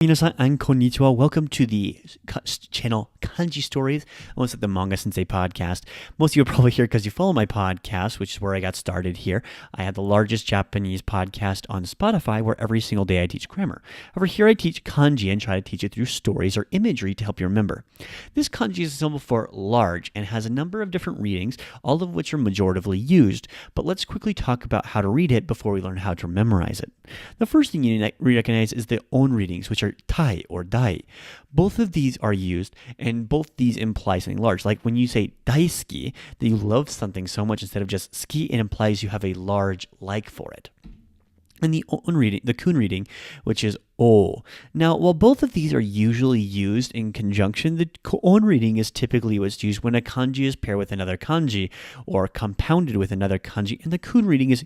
Minasan and konnichiwa. Welcome to the channel Kanji Stories, almost like the Manga Sensei podcast. Most of you are probably here because you follow my podcast, which is where I got started here. I have the largest Japanese podcast on Spotify where every single day I teach grammar. Over here I teach kanji and try to teach it through stories or imagery to help you remember. This kanji is a symbol for large and has a number of different readings, all of which are majoritively used. But let's quickly talk about how to read it before we learn how to memorize it. The first thing you recognize is the own readings, which are tai or dai. Both of these are used, and both these imply something large. Like when you say daisuki, that you love something so much instead of just ski, it implies you have a large like for it. And the on reading, the kun reading, which is o. Now, while both of these are usually used in conjunction, the on reading is typically what's used when a kanji is paired with another kanji or compounded with another kanji, and the kun reading is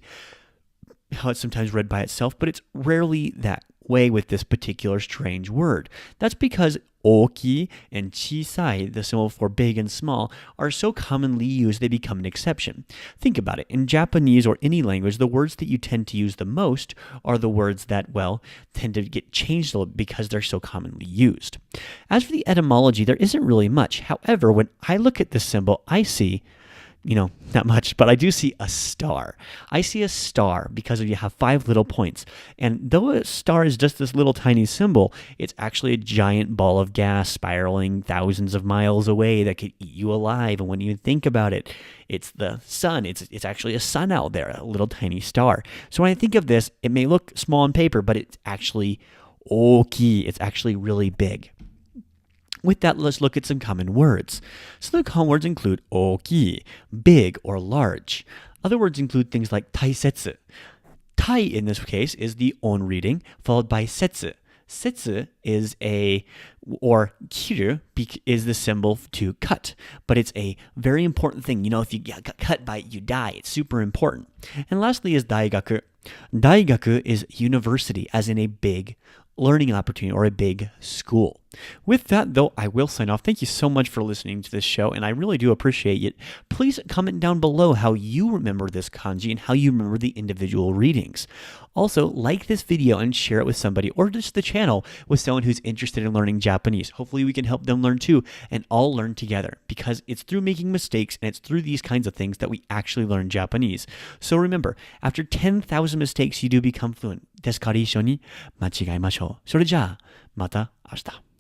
how it's sometimes read by itself, but it's rarely that way with this particular strange word. That's because oki and chisai, the symbol for big and small, are so commonly used they become an exception. Think about it. In Japanese or any language, the words that you tend to use the most are the words that, well, tend to get changed a little because they're so commonly used. As for the etymology, there isn't really much. However, when I look at this symbol, I see not much, but I do see a star. I see a star because you have 5 little points. And though a star is just this little tiny symbol, it's actually a giant ball of gas spiraling thousands of miles away that could eat you alive. And when you think about it, it's the sun. It's actually a sun out there, a little tiny star. So when I think of this, it may look small on paper, but it's actually oki. It's actually really big. With that, let's look at some common words. So the common words include oki, big or large. Other words include things like taisetsu. Tai in this case is the on reading, followed by setsu. Setsu is or kiru is the symbol to cut, but it's a very important thing. If you get cut by it, you die. It's super important. And lastly is daigaku. Daigaku is university, as in a big learning opportunity or a big school. With that, though, I will sign off. Thank you so much for listening to this show, and I really do appreciate it. Please comment down below how you remember this kanji and how you remember the individual readings. Also, like this video and share it with somebody, or just the channel with someone who's interested in learning Japanese. Hopefully we can help them learn too, and all learn together, because it's through making mistakes and it's through these kinds of things that we actually learn Japanese. So remember, after 10,000 mistakes, you do become fluent. ですから一緒に間違えましょう。それじゃあ、また明日。